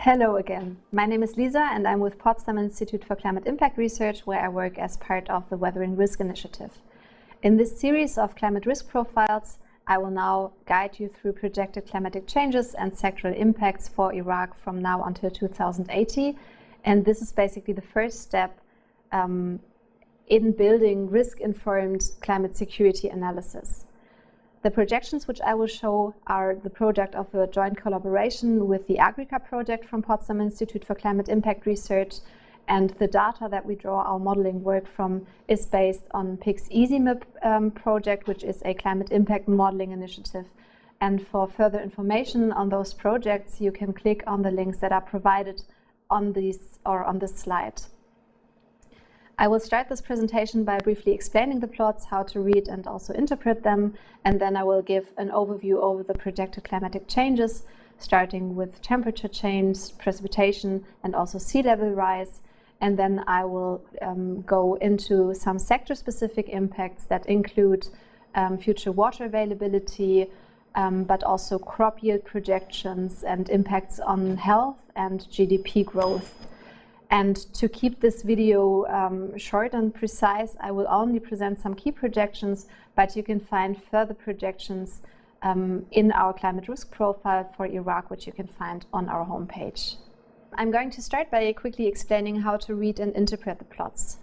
Hello again. My name is Lisa and I'm with Potsdam Institute for Climate Impact Research, where I work as part of the Weathering Risk Initiative. In this series of climate risk profiles, I will now guide you through projected climatic changes and sectoral impacts for Iraq from now until 2080. And this is basically the first step in building risk-informed climate security analysis. The projections which I will show are the product of a joint collaboration with the Agrica project from Potsdam Institute for Climate Impact Research, and the data that we draw our modeling work from is based on PIC's EasyMap project, which is a climate impact modeling initiative. And for further information on those projects, you can click on the links that are provided on this slide. I will start this presentation by briefly explaining the plots, how to read and also interpret them, and then I will give an overview over the projected climatic changes, starting with temperature change, precipitation, and also sea level rise. And then I will go into some sector-specific impacts that include future water availability, but also crop yield projections and impacts on health and GDP growth. And to keep this video short and precise, I will only present some key projections, but you can find further projections in our climate risk profile for Iraq, which you can find on our homepage. I'm going to start by quickly explaining how to read and interpret the plots.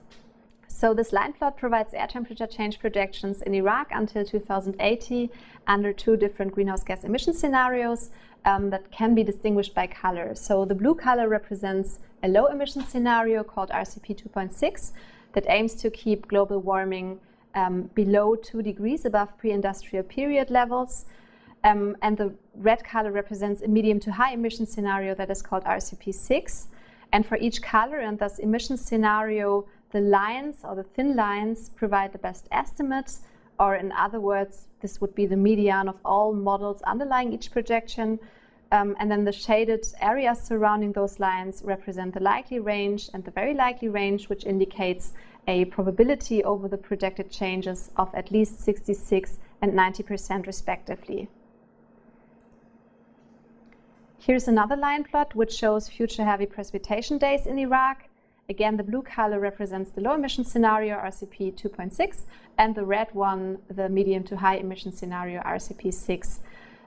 So this line plot provides air temperature change projections in Iraq until 2080 under two different greenhouse gas emission scenarios that can be distinguished by color. So the blue color represents a low emission scenario called RCP 2.6 that aims to keep global warming below 2 degrees above pre-industrial period levels. And the red color represents a medium to high emission scenario that is called RCP 6. And for each color and thus emission scenario, the lines or the thin lines provide the best estimate, or in other words, this would be the median of all models underlying each projection. And then the shaded areas surrounding those lines represent the likely range and the very likely range, which indicates a probability over the projected changes of at least 66% and 90% respectively. Here's another line plot which shows future heavy precipitation days in Iraq. Again, the blue color represents the low emission scenario, RCP 2.6, and the red one, the medium to high emission scenario, RCP 6.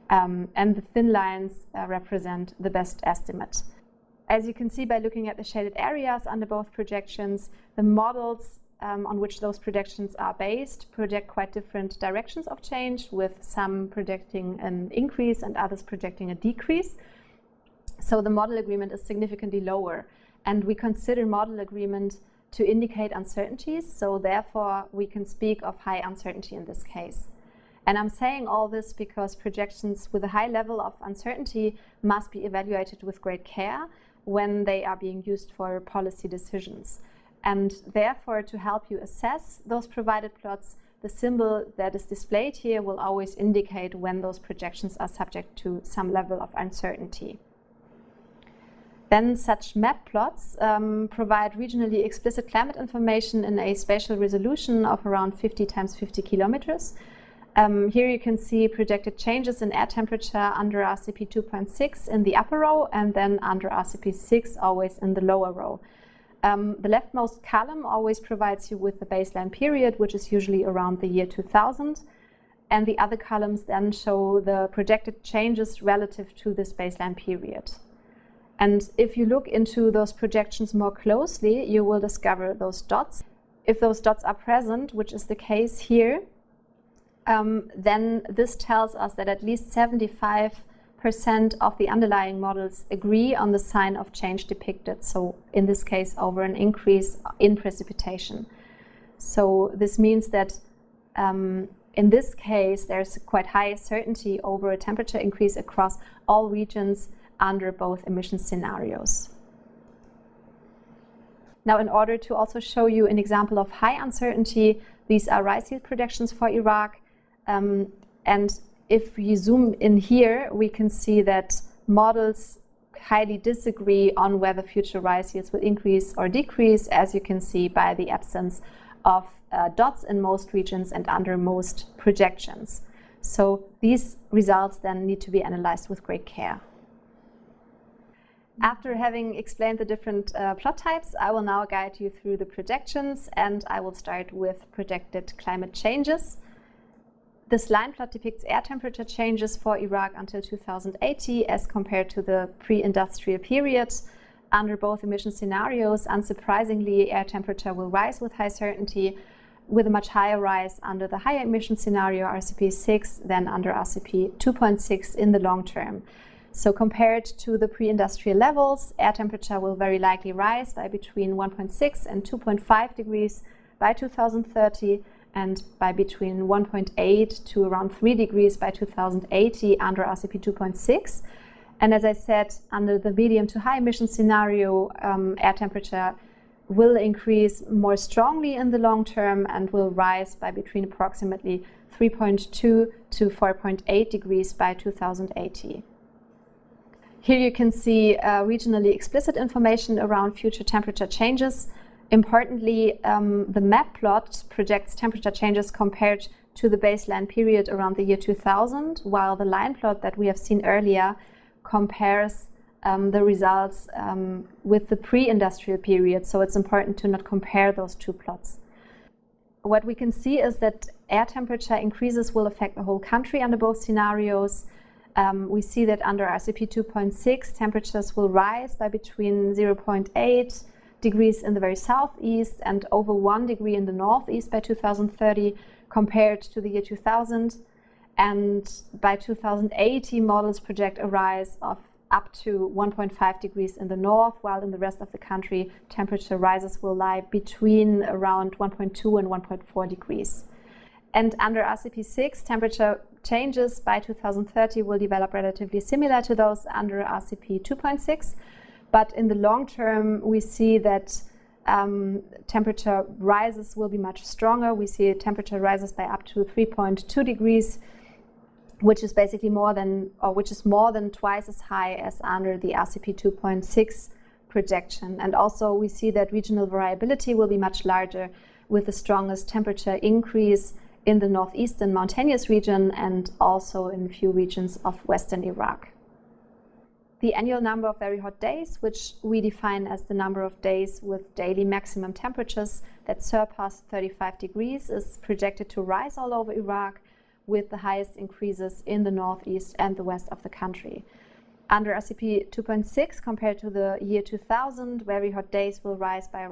And the thin lines represent the best estimate. As you can see by looking at the shaded areas under both projections, the models on which those projections are based project quite different directions of change, with some projecting an increase and others projecting a decrease. So the model agreement is significantly lower. And we consider model agreement to indicate uncertainties, so therefore we can speak of high uncertainty in this case. And I'm saying all this because projections with a high level of uncertainty must be evaluated with great care when they are being used for policy decisions. And therefore, to help you assess those provided plots, the symbol that is displayed here will always indicate when those projections are subject to some level of uncertainty. Then such map plots provide regionally explicit climate information in a spatial resolution of around 50 times 50 kilometers. Here you can see projected changes in air temperature under RCP 2.6 in the upper row, and then under RCP 6 always in the lower row. The leftmost column always provides you with the baseline period, which is usually around the year 2000. And the other columns then show the projected changes relative to this baseline period. And if you look into those projections more closely, you will discover those dots. If those dots are present, which is the case here, then this tells us that at least 75% of the underlying models agree on the sign of change depicted. So in this case, over an increase in precipitation. So this means that in this case, there's quite high certainty over a temperature increase across all regions under both emission scenarios. Now, in order to also show you an example of high uncertainty, these are rise yield projections for Iraq. And if you zoom in here, we can see that models highly disagree on whether future rise yields will increase or decrease, as you can see by the absence of dots in most regions and under most projections. So these results then need to be analyzed with great care. After having explained the different plot types, I will now guide you through the projections, and I will start with projected climate changes. This line plot depicts air temperature changes for Iraq until 2080 as compared to the pre-industrial period. Under both emission scenarios, unsurprisingly, air temperature will rise with high certainty, with a much higher rise under the higher emission scenario RCP 6 than under RCP 2.6 in the long term. So compared to the pre-industrial levels, air temperature will very likely rise by between 1.6 and 2.5 degrees by 2030 and by between 1.8 to around 3 degrees by 2080 under RCP 2.6. And as I said, under the medium to high emission scenario, air temperature will increase more strongly in the long term and will rise by between approximately 3.2 to 4.8 degrees by 2080. Here you can see regionally explicit information around future temperature changes. Importantly, the map plot projects temperature changes compared to the baseline period around the year 2000, while the line plot that we have seen earlier compares the results with the pre-industrial period. So it's important to not compare those two plots. What we can see is that air temperature increases will affect the whole country under both scenarios. We see that under RCP 2.6, temperatures will rise by between 0.8 degrees in the very southeast and over 1 degree in the northeast by 2030 compared to the year 2000. And by 2080, models project a rise of up to 1.5 degrees in the north, while in the rest of the country, temperature rises will lie between around 1.2 and 1.4 degrees. And under RCP 6, temperature changes by 2030 will develop relatively similar to those under RCP 2.6. But in the long term, we see that temperature rises will be much stronger. We see temperature rises by up to 3.2 degrees, which is basically more than twice as high as under the RCP 2.6 projection. And also we see that regional variability will be much larger, with the strongest temperature increase in the northeastern mountainous region and also in a few regions of western Iraq. The annual number of very hot days, which we define as the number of days with daily maximum temperatures that surpass 35 degrees, is projected to rise all over Iraq, with the highest increases in the northeast and the west of the country. Under RCP 2.6, compared to the year 2000, very hot days will rise by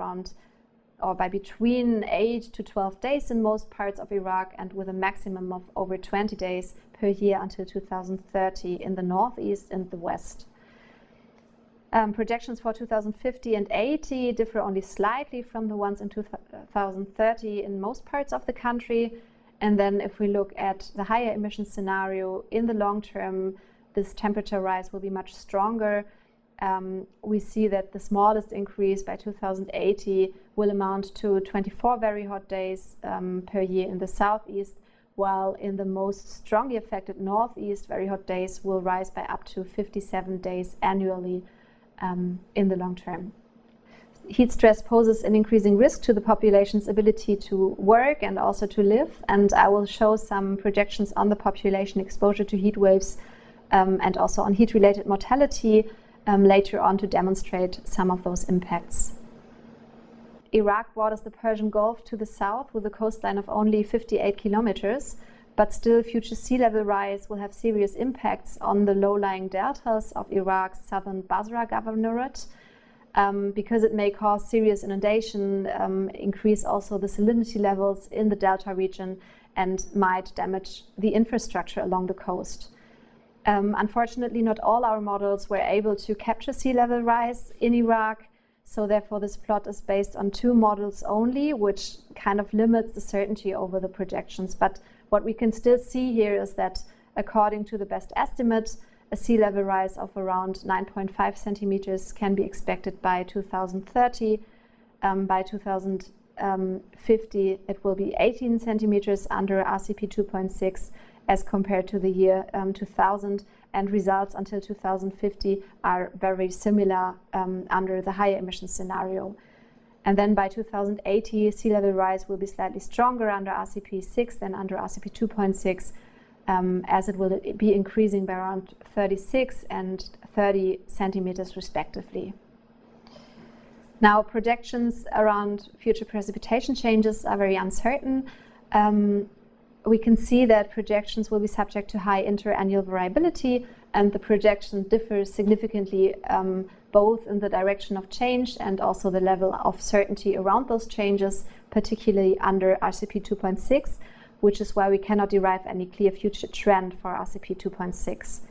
between 8 to 12 days in most parts of Iraq, and with a maximum of over 20 days per year until 2030 in the northeast and the west. Projections for 2050 and 80 differ only slightly from the ones in 2030 in most parts of the country. And then if we look at the higher emission scenario, in the long term, this temperature rise will be much stronger. We see that the smallest increase by 2080 will amount to 24 very hot days per year in the southeast, while in the most strongly affected northeast, very hot days will rise by up to 57 days annually in the long term. Heat stress poses an increasing risk to the population's ability to work and also to live, and I will show some projections on the population exposure to heat waves and also on heat-related mortality later on to demonstrate some of those impacts. Iraq borders the Persian Gulf to the south with a coastline of only 58 kilometers, but still future sea level rise will have serious impacts on the low-lying deltas of Iraq's southern Basra governorate, because it may cause serious inundation, increase also the salinity levels in the delta region, and might damage the infrastructure along the coast. Unfortunately, not all our models were able to capture sea level rise in Iraq, so therefore this plot is based on 2 models only, which kind of limits the certainty over the projections. But what we can still see here is that according to the best estimate, a sea level rise of around 9.5 centimeters can be expected by 2030. By 2050, it will be 18 centimeters under RCP 2.6 as compared to the year 2000, and results until 2050 are very similar under the higher emission scenario. And then by 2080, sea level rise will be slightly stronger under RCP 6 than under RCP 2.6, as it will be increasing by around 36 and 30 centimeters respectively. Now, projections around future precipitation changes are very uncertain. We can see that projections will be subject to high interannual variability, and the projection differs significantly both in the direction of change and also the level of certainty around those changes, particularly under RCP 2.6, which is why we cannot derive any clear future trend for RCP 2.6.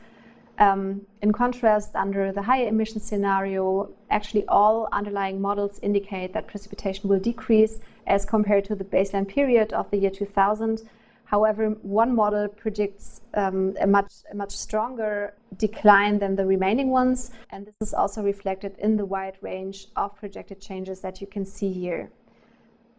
In contrast, under the higher emission scenario, actually all underlying models indicate that precipitation will decrease as compared to the baseline period of the year 2000. However, one model predicts a much stronger decline than the remaining ones, and this is also reflected in the wide range of projected changes that you can see here.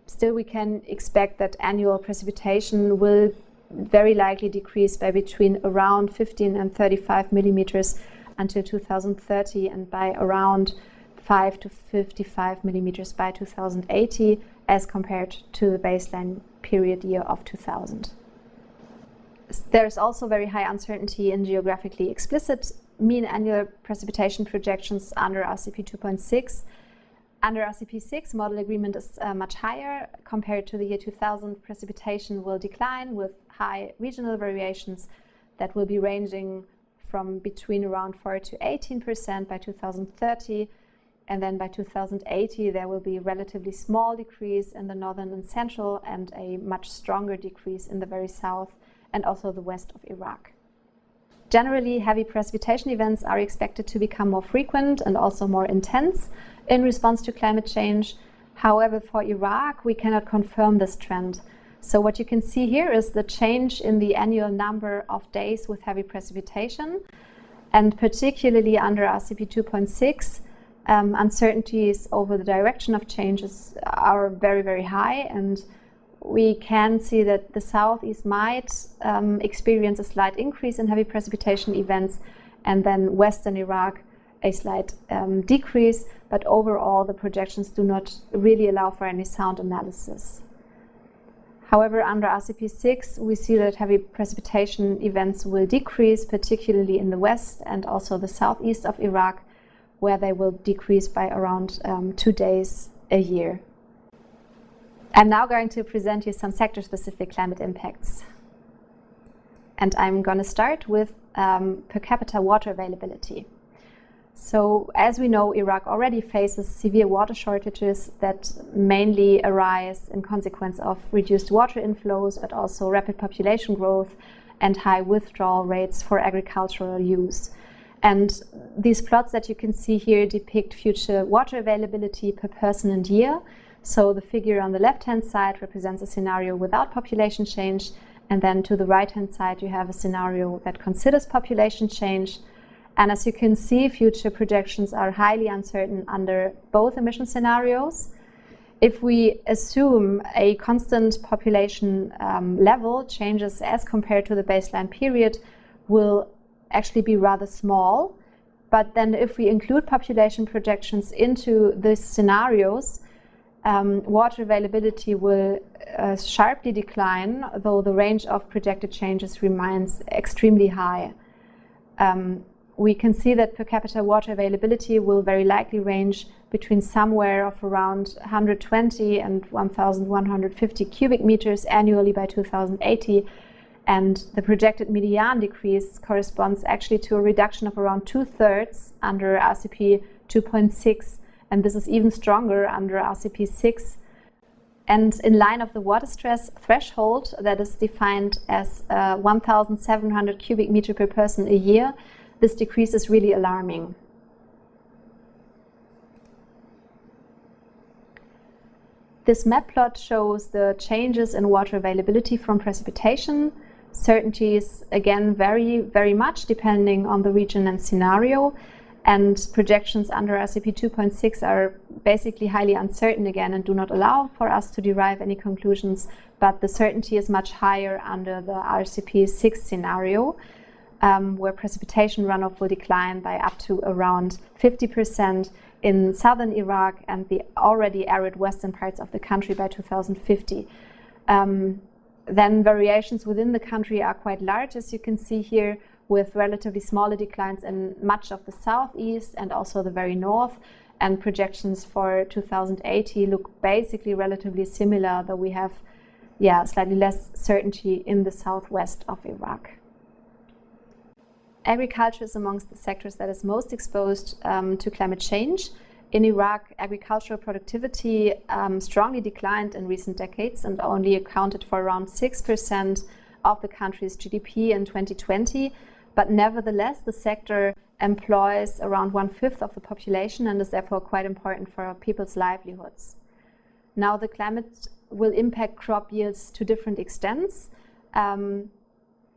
Still, we can expect that annual precipitation will very likely decrease by between around 15 and 35 millimeters until 2030, and by around 5 to 55 millimeters by 2080 as compared to the baseline period year of 2000. There's also very high uncertainty in geographically explicit mean annual precipitation projections under RCP 2.6. Under RCP 6, model agreement is much higher. Compared to the year 2000, precipitation will decline with high regional variations that will be ranging from between around 4 to 18% by 2030. And then by 2080, there will be a relatively small decrease in the northern and central, and a much stronger decrease in the very south and also the west of Iraq. Generally, heavy precipitation events are expected to become more frequent and also more intense in response to climate change. However, for Iraq, we cannot confirm this trend. So what you can see here is the change in the annual number of days with heavy precipitation, and particularly under RCP 2.6, uncertainties over the direction of changes are very, very high, and we can see that the southeast might experience a slight increase in heavy precipitation events, and then western Iraq a slight decrease, but overall the projections do not really allow for any sound analysis. However, under RCP 6, we see that heavy precipitation events will decrease, particularly in the west and also the southeast of Iraq, where they will decrease by around 2 days a year. I'm now going to present you some sector-specific climate impacts. And I'm going to start with per capita water availability. So, as we know, Iraq already faces severe water shortages that mainly arise in consequence of reduced water inflows, but also rapid population growth and high withdrawal rates for agricultural use. And these plots that you can see here depict future water availability per person and year. So the figure on the left-hand side represents a scenario without population change, and then to the right-hand side you have a scenario that considers population change. And as you can see, future projections are highly uncertain under both emission scenarios. If we assume a constant population level, changes as compared to the baseline period will actually be rather small. But then if we include population projections into these scenarios, water availability will sharply decline, though the range of projected changes remains extremely high. We can see that per capita water availability will very likely range between somewhere of around 120 and 1,150 cubic meters annually by 2080, and the projected median decrease corresponds actually to a reduction of around 2/3 under RCP 2.6, and this is even stronger under RCP 6. And in line of the water stress threshold that is defined as 1,700 cubic meter per person a year, this decrease is really alarming. This map plot shows the changes in water availability from precipitation. Certainties again vary very much depending on the region and scenario, and projections under RCP 2.6 are basically highly uncertain again and do not allow for us to derive any conclusions, but the certainty is much higher under the RCP 6 scenario, where precipitation runoff will decline by up to around 50% in southern Iraq and the already arid western parts of the country by 2050. Then variations within the country are quite large, as you can see here, with relatively smaller declines in much of the southeast and also the very north. And projections for 2080 look basically relatively similar, though we have slightly less certainty in the southwest of Iraq. Agriculture is amongst the sectors that is most exposed to climate change. In Iraq, agricultural productivity strongly declined in recent decades and only accounted for around 6% of the country's GDP in 2020. But nevertheless, the sector employs around 1/5 of the population and is therefore quite important for people's livelihoods. Now, the climate will impact crop yields to different extents,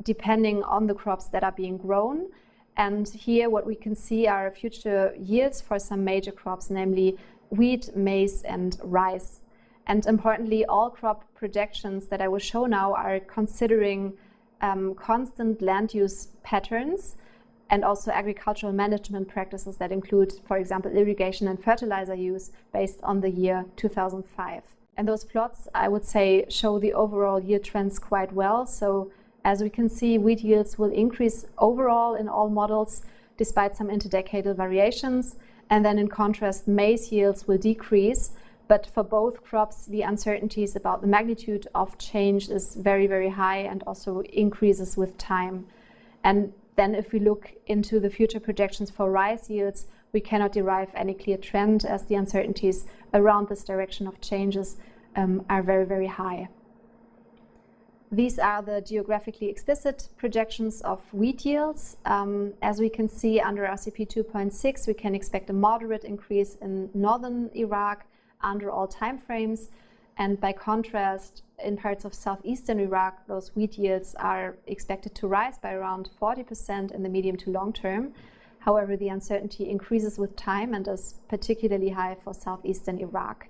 depending on the crops that are being grown. And here what we can see are future yields for some major crops, namely wheat, maize, and rice. And importantly, all crop projections that I will show now are considering constant land use patterns and also agricultural management practices that include, for example, irrigation and fertilizer use based on the year 2005. And those plots, I would say, show the overall yield trends quite well. So as we can see, wheat yields will increase overall in all models, despite some interdecadal variations. And then in contrast, maize yields will decrease. But for both crops, the uncertainties about the magnitude of change is very, very high and also increases with time. And then if we look into the future projections for rice yields, we cannot derive any clear trend as the uncertainties around this direction of changes are very, very high. These are the geographically explicit projections of wheat yields. As we can see under RCP 2.6, we can expect a moderate increase in northern Iraq under all timeframes. And by contrast, in parts of southeastern Iraq, those wheat yields are expected to rise by around 40% in the medium to long term. However, the uncertainty increases with time and is particularly high for southeastern Iraq.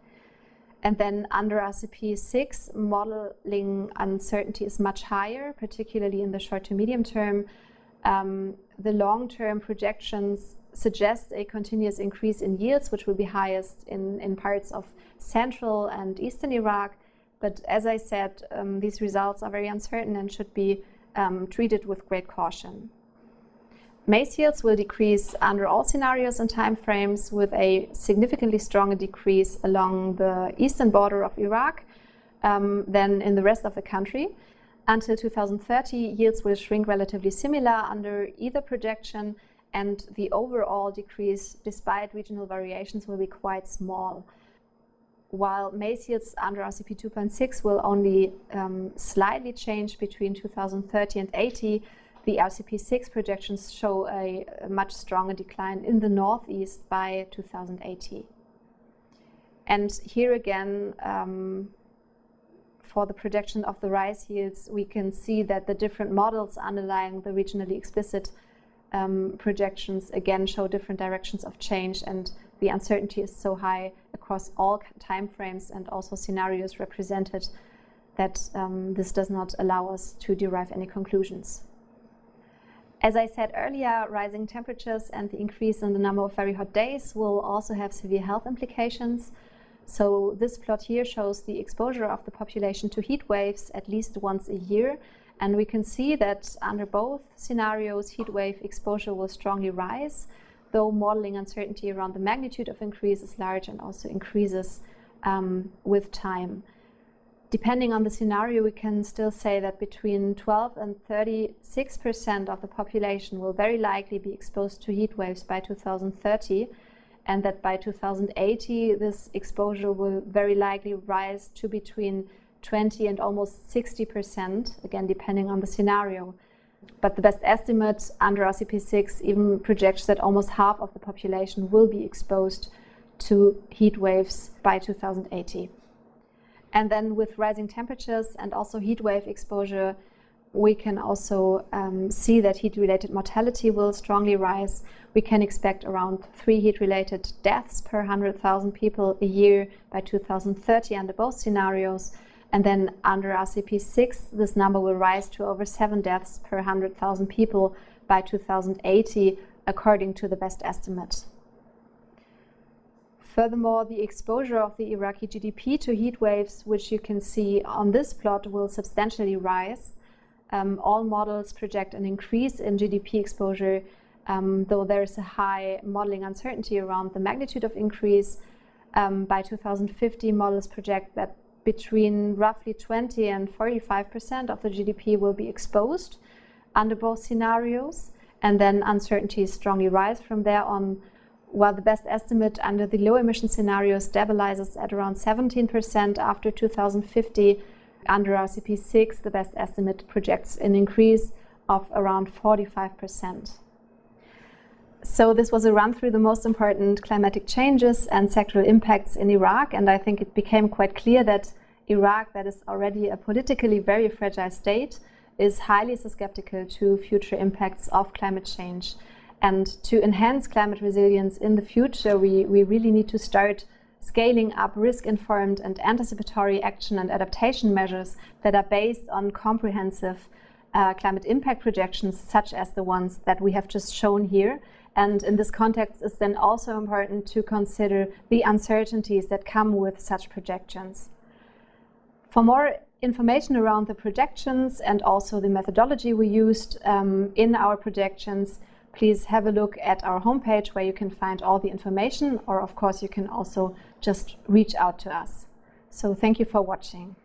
And then under RCP 6, modeling uncertainty is much higher, particularly in the short to medium term. The long-term projections suggest a continuous increase in yields, which will be highest in parts of central and eastern Iraq. But as I said, these results are very uncertain and should be treated with great caution. Maize yields will decrease under all scenarios and timeframes, with a significantly stronger decrease along the eastern border of Iraq than in the rest of the country. Until 2030, yields will shrink relatively similar under either projection, and the overall decrease, despite regional variations, will be quite small. While maize yields under RCP 2.6 will only slightly change between 2030 and 80, the RCP 6 projections show a much stronger decline in the northeast by 2080. And here again, for the projection of the rice yields, we can see that the different models underlying the regionally explicit projections again show different directions of change, and the uncertainty is so high across all timeframes and also scenarios represented that this does not allow us to derive any conclusions. As I said earlier, rising temperatures and the increase in the number of very hot days will also have severe health implications. So this plot here shows the exposure of the population to heat waves at least once a year. And we can see that under both scenarios, heat wave exposure will strongly rise, though modeling uncertainty around the magnitude of increase is large and also increases with time. Depending on the scenario, we can still say that between 12 and 36% of the population will very likely be exposed to heat waves by 2030, and that by 2080, this exposure will very likely rise to between 20 and almost 60%, again, depending on the scenario. But the best estimate under RCP 6 even projects that almost half of the population will be exposed to heat waves by 2080. And then with rising temperatures and also heat wave exposure, we can also see that heat-related mortality will strongly rise. We can expect around 3 heat-related deaths per 100,000 people a year by 2030 under both scenarios. And then under RCP 6, this number will rise to over 7 deaths per 100,000 people by 2080, according to the best estimate. Furthermore, the exposure of the Iraqi GDP to heat waves, which you can see on this plot, will substantially rise. All models project an increase in GDP exposure, though there is a high modeling uncertainty around the magnitude of increase. By 2050, models project that between roughly 20 and 45% of the GDP will be exposed under both scenarios, and then uncertainties strongly rise from there on, while the best estimate under the low emission scenario stabilizes at around 17% after 2050. Under RCP6, the best estimate projects an increase of around 45%. So this was a run through the most important climatic changes and sectoral impacts in Iraq, and I think it became quite clear that Iraq, that is already a politically very fragile state, is highly susceptible to future impacts of climate change. And to enhance climate resilience in the future, we really need to start scaling up risk-informed and anticipatory action and adaptation measures that are based on comprehensive climate impact projections, such as the ones that we have just shown here. And in this context, it's then also important to consider the uncertainties that come with such projections. For more information around the projections and also the methodology we used in our projections, please have a look at our homepage where you can find all the information, or of course you can also just reach out to us. So thank you for watching.